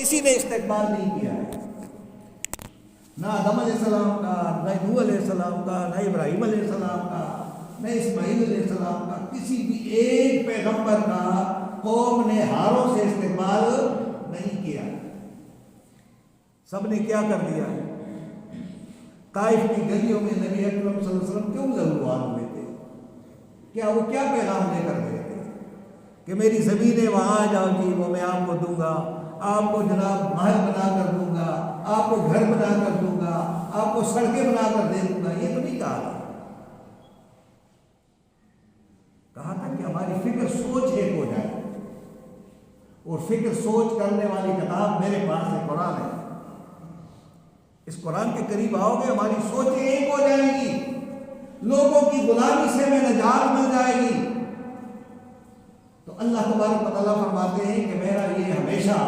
کسی نے استقبال نہیں کیا ہے، نہ آدم علیہ السلام کا، نہ نوح علیہ السلام کا، نہ ابراہیم علیہ السلام کا، نہ اسماعیل علیہ السلام کا، کسی بھی ایک پیغمبر کا قوم نے ہاروں سے استقبال نہیں کیا۔ سب نے کیا کر دیا؟ طائف کی گلیوں میں نبی اکرم صلی اللہ علیہ وسلم کیوں لہوان ہوئے تھے؟ کیا وہ کیا پیغام لے کر گئے تھے کہ میری زمینیں وہاں آ جاؤ جی، وہ میں آپ کو دوں گا، آپ کو جناب محل بنا کر دوں گا، آپ کو گھر بنا کر دوں گا، آپ کو سڑکیں بنا کر دے دوں گا؟ یہ تو نہیں کہا تھا۔ کہا تھا کہ ہماری فکر سوچ ایک ہو جائے، اور فکر سوچ کرنے والی کتاب میرے پاس ہے، قرآن ہے۔ اس قرآن کے قریب آؤ گے ہماری سوچیں ایک ہو جائیں گی، لوگوں کی غلامی سے میں نجات مل جائے گی۔ تو اللہ تبارک و تعالیٰ فرماتے ہیں کہ میرا یہ ہمیشہ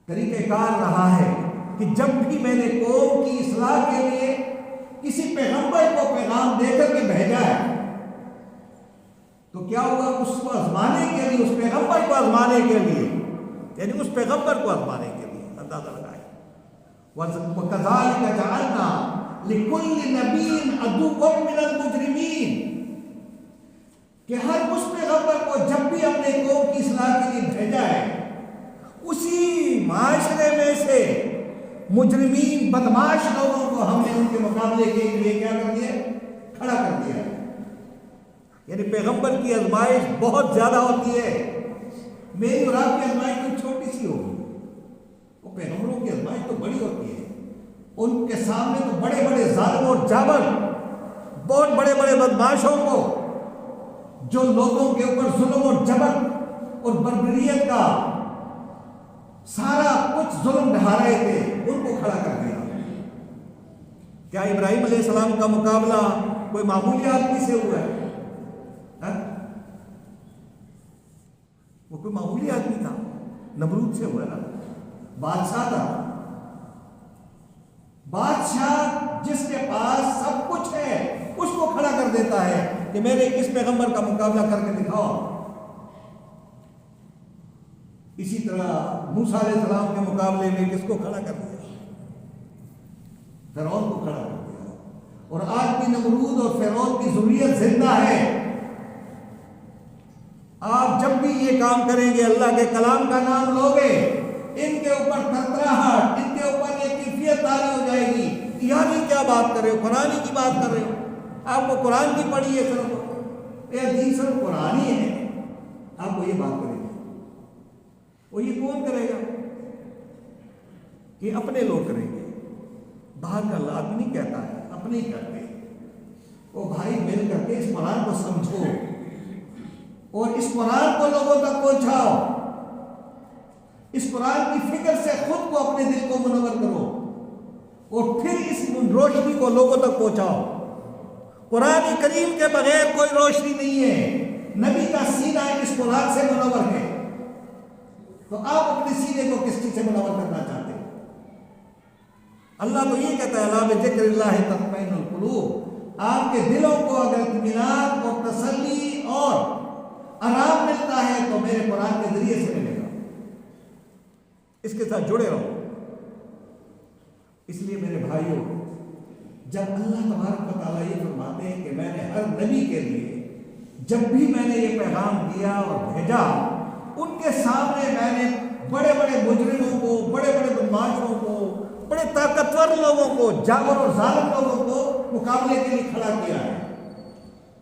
طریقہ کار رہا ہے کہ جب بھی میں نے قوم کی اصلاح کے لیے کسی پیغمبر کو پیغام دے کر کے بھیجا ہے تو کیا ہوا؟ اس کو آزمانے کے لیے، اس پیغمبر کو آزمانے کے لیے، یعنی اس پیغمبر کو آزمانے کے لیے، اندازہ لگائیں۔ وَكَذَلِكَ جَعَلْنَا لِكُلِّ نَبِيٍّ عَدُوًّا مِّنَ الْمُجْرِمِينَ، کہ ہر اس پیغمبر کو جب بھی اپنے قوم کی اصلاح کے لیے بھیجا ہے، اسی معاشرے میں سے مجرمین، بدماش لوگوں کو ہم نے ان کے مقابلے کے لیے کیا کر دیا؟ کھڑا کر دیا۔ یعنی پیغمبر کی آزمائش بہت زیادہ ہوتی ہے، میری اور آپ کی آزمائش تو چھوٹی سی ہوگی، وہ پیغمبروں کی آزمائش تو بڑی ہوتی ہے۔ ان کے سامنے تو بڑے بڑے ظالم اور جابر، بہت بڑے بڑے بدماشوں کو جو لوگوں کے اوپر ظلم اور جبر اور بربریت کا سارا کچھ ظلم ڈھا رہے تھے، ان کو کھڑا کر دیا۔ کیا ابراہیم علیہ السلام کا مقابلہ کوئی معمولی آدمی سے ہوا ہے؟ وہ کوئی معمولی آدمی تھا، نمرود سے ہوا نا، بادشاہ تھا۔ بادشاہ جس کے پاس سب کچھ ہے اس کو کھڑا کر دیتا ہے کہ میرے اس پیغمبر کا مقابلہ کر کے دکھاؤ۔ اسی طرح موسیٰ علیہ السلام کے مقابلے میں کس کو کھڑا کر دیا؟ فرعون کو کھڑا کر دیا۔ اور آج بھی نمرود اور فرعون کی ذریت زندہ ہے۔ آپ جب بھی یہ کام کریں گے، اللہ کے کلام کا نام لوگے، ان کے اوپر ترتراہٹ، ان کے اوپر ایک کیفیت تاری ہو جائے گی۔ یعنی کیا بات کر رہے ہو؟ قرآن کی بات کر رہے ہو؟ آپ کو قرآن کی پڑھی ہے صرف، یہ حدیث صرف قرآن ہی ہے، آپ کو یہ بات کریں گے؟ وہ یہ کون کرے گا؟ یہ اپنے لوگ کریں گے، باہر کا آدمی نہیں کہتا ہے، اپنے ہی کرتے ہیں۔ وہ بھائی مل کر کے اس قرآن کو سمجھو اور اس قرآن کو لوگوں تک پہنچاؤ، اس قرآن کی فکر سے خود کو اپنے دل کو منور کرو اور پھر اس روشنی کو لوگوں تک پہنچاؤ۔ قرآن کریم کے بغیر کوئی روشنی نہیں ہے، نبی کا سینہ اس قرآن سے منور ہے، تو آپ اپنے سینے کو کس چیز سے منور کرنا چاہتے ہیں؟ اللہ تو یہ کہتا ہے الا بذکر اللہ تطمئن القلوب، آپ کے دلوں کو اگر اطمینان اور تسلی اور آرام ملتا ہے تو میرے قرآن کے ذریعے سے ملے گا۔ اس کے ساتھ جڑے رہو۔ اس لیے میرے بھائیوں، جب اللہ تبارک و تعالیٰ یہ فرماتے ہیں کہ میں نے ہر نبی کے لیے جب بھی میں نے یہ پیغام دیا اور بھیجا، ان کے سامنے میں نے بڑے بڑے مجرموں کو، بڑے بڑے بدماشوں کو، بڑے طاقتور لوگوں کو، جابر اور ظالم لوگوں کو مقابلے کے لیے کھڑا کیا ہے۔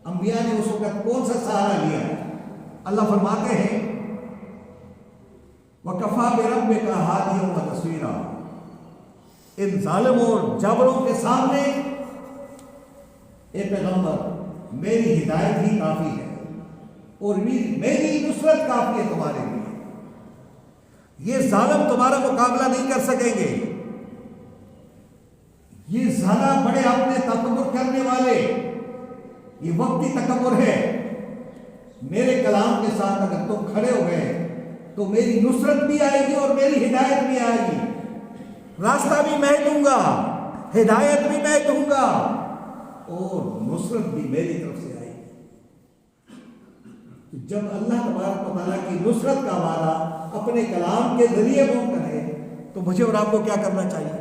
انبیاء نے اس وقت کون سا سہارا لیا ہے؟ اللہ فرماتے ہیں وَكَفَى بِرَبِّكَ هَادِيًا وَنَصِيرًا، ان ظالموں اور جابروں کے سامنے اے پیغمبر میری ہدایت ہی کافی ہے اور میری نصرت کافی ہے تمہارے لیے۔ یہ ظالم تمہارا مقابلہ نہیں کر سکیں گے، یہ ظالم بڑے اپنے تکبر کرنے والے، یہ وقتی تکبر ہے۔ میرے کلام کے ساتھ اگر تم کھڑے ہو گئے تو میری نصرت بھی آئے گی اور میری ہدایت بھی آئے گی، راستہ بھی میں دوں گا، ہدایت بھی میں دوں گا اور نصرت بھی میری طرف سے آئے گی۔ تو جب اللہ تبارک و تعالیٰ کی نصرت کا وعدہ اپنے کلام کے ذریعے وہ کرے تو مجھے اور آپ کو کیا کرنا چاہیے؟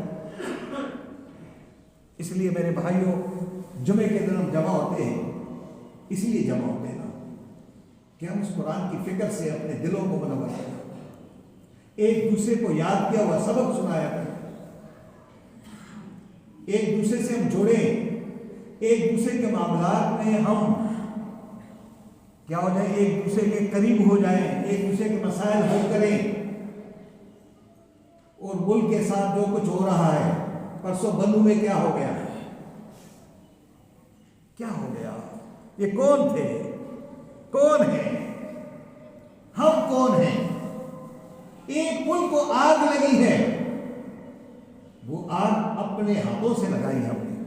اس لیے میرے بھائیوں، جمعے کے دن ہم جمع ہوتے ہیں، اس لیے جمع ہوتے ہیں نا کہ ہم اس قرآن کی فکر سے اپنے دلوں کو منور کریں، ایک دوسرے کو یاد کیا ہوا سبق سنایا کریں، ایک دوسرے سے ہم جڑیں، ایک دوسرے کے معاملات میں ہم کیا ہو جائیں، ایک دوسرے کے قریب ہو جائیں، ایک دوسرے کے مسائل حل کریں۔ اور ملک کے ساتھ جو کچھ ہو رہا ہے، پرسوں بنو میں کیا ہو گیا، کیا ہو گیا، یہ کون تھے، کون ہیں، ہم کون ہیں؟ ایک ملک کو آگ لگی ہے، وہ آگ اپنے ہاتھوں سے لگائی ہم نے،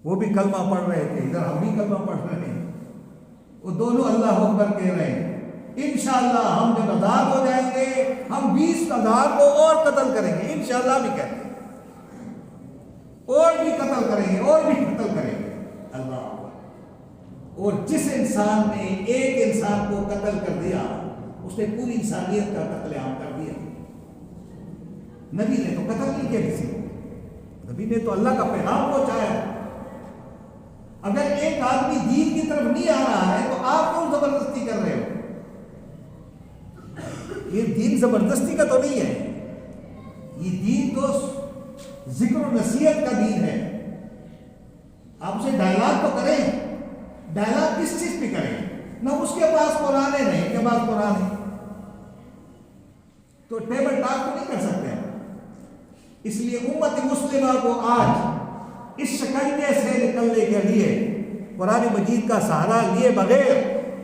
وہ بھی کلمہ پڑھ رہے تھے، ادھر ہم بھی کلمہ پڑھ رہے ہیں، وہ دونوں اللہ اکبر کہہ رہے ہیں۔ انشاءاللہ ہم جب آزاد ہو جائیں گے ہم 20,000 کو اور قتل کریں گے، انشاءاللہ بھی کہتے ہیں، اور بھی قتل کریں گے، اور بھی قتل کریں گے، اللہ اکبر۔ اور جس انسان نے ایک انسان کو قتل کر دیا اس نے پوری انسانیت کا قتل عام کر دیا۔ نبی نے تو قتل نہیں کیا کسی کو، نبی نے تو اللہ کا پیغام پہنچایا۔ اگر ایک آدمی دین کی طرف نہیں آ رہا ہے تو آپ کیوں زبردستی کر رہے ہو؟ یہ دین زبردستی کا تو نہیں ہے، یہ دین تو ذکر و نصیحت کا دین ہے۔ آپ اسے ڈائلاگ تو کریں، ڈائلاگ کس چیز پہ کریں؟ نہ اس کے پاس قرآن ہے، نہیں کے پاس قرآن ہے، تو ٹیبل ٹاک تو نہیں کر سکتے آپ۔ اس لیے امت مسلمہ کو آج اس شکنجے سے نکلنے کے لیے قرآن مجید کا سہارا لیے بغیر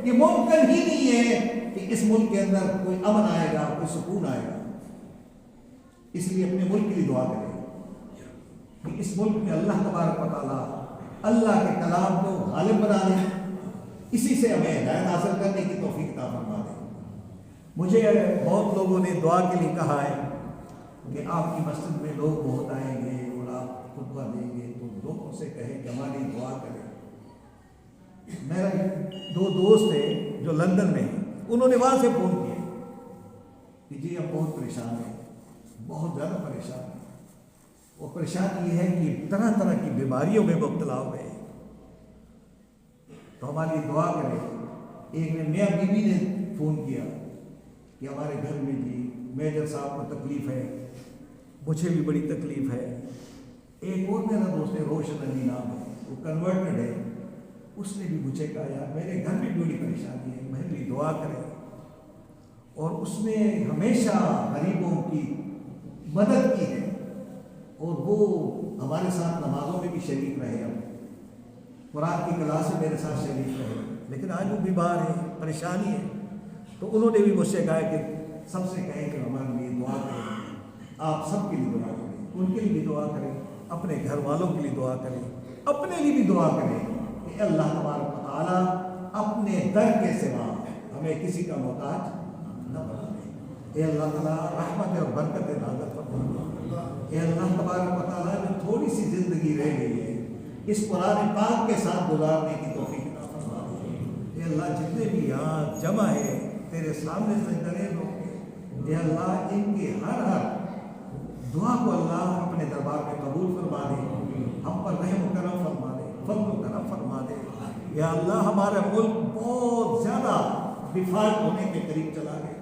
یہ ممکن ہی نہیں ہے کہ اس ملک کے اندر کوئی امن آئے گا، کوئی سکون آئے گا۔ اس لیے اپنے ملک کے لیے دعا کریں کہ اس ملک میں اللہ تبارک و تعالیٰ اللہ کے کلام کو غالب بنا دے، اسی سے ہمیں ہدایت حاصل کرنے کی توفیق عطا فرما دے۔ مجھے بہت لوگوں نے دعا کے لیے کہا ہے کہ آپ کی مسجد میں لوگ بہت آئیں گے اور آپ خطبہ دیں گے تو لوگوں سے کہیں کہ ہماری دعا کریں۔ میرا 2 دوست تھے جو لندن میں ہیں، انہوں نے وہاں سے فون کیا کہ جی ہم بہت پریشان ہیں، بہت زیادہ پریشان ہیں، اور پریشانی یہ ہے کہ طرح طرح کی بیماریوں میں مبتلا ہو گئے، تو ہماری دعا کریں۔ ایک نے میاں بیوی نے فون کیا کہ ہمارے گھر میں جی میجر صاحب کو تکلیف ہے، مجھے بھی بڑی تکلیف ہے۔ ایک اور میرا دوست ہے روشن علی نام ہے، وہ کنورٹڈ ہے، اس نے بھی مجھے کہا یار میرے گھر میں بڑی پریشانی ہے، میرے لیے دعا کریں۔ اور اس نے ہمیشہ غریبوں کی مدد کی ہے، اور وہ ہمارے ساتھ نمازوں میں بھی شریک رہے، ہم قرآن کی کلاس میں میرے ساتھ شریک رہے، لیکن آج وہ بیمار ہے، پریشانی ہے۔ تو انہوں نے بھی مجھ سے کہا کہ سب سے کہیں کہ ہمارے لیے دعا کریں، آپ سب کے لیے دعا کریں، ان کے لیے بھی دعا کریں، اپنے گھر والوں کے لیے دعا کریں، اپنے لیے بھی دعا کریں کہ اللہ تبارک و تعالیٰ اپنے در کے سوا ہمیں کسی کا محتاج نہ بنا دے۔ اے اللہ تعالیٰ رحمت اور برکت نازل فرما۔ اے اللہ تبارک و تعالیٰ جو تھوڑی سی زندگی رہ گئی ہے اس قرآن پاک کے ساتھ گزارنے کی توفیق عطا فرما دے۔ اے اللہ جتنے بھی یہاں جمع ہے تیرے سامنے سجدے لوگ، اے اللہ ان کے ہر دعا کو اللہ اپنے دربار میں قبول فرما دے، ہم پر رحم و کرم فرما دے، فضل و کرم فرما دے۔ یا اللہ ہمارا ملک بہت زیادہ وفاق ہونے کے قریب چلا گیا،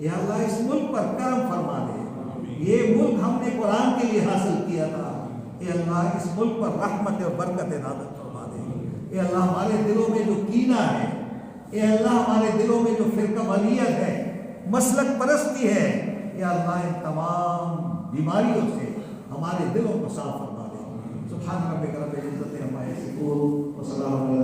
یا اللہ اس ملک پر کرم فرما دے۔ یہ ملک ہم نے قرآن کے لیے حاصل کیا تھا، اے اللہ اس ملک پر رحمت اور برکت نازل فرما دے۔ اے اللہ ہمارے دلوں میں جو کینہ ہے، اے اللہ ہمارے دلوں میں جو فرقہ واریت ہے، مسلک پرستی ہے، یا اللہ ان تمام بیماریوں سے ہمارے دلوں کو صاف فرما دے۔ سبحان ربک رب العزت عما یصفون وسلام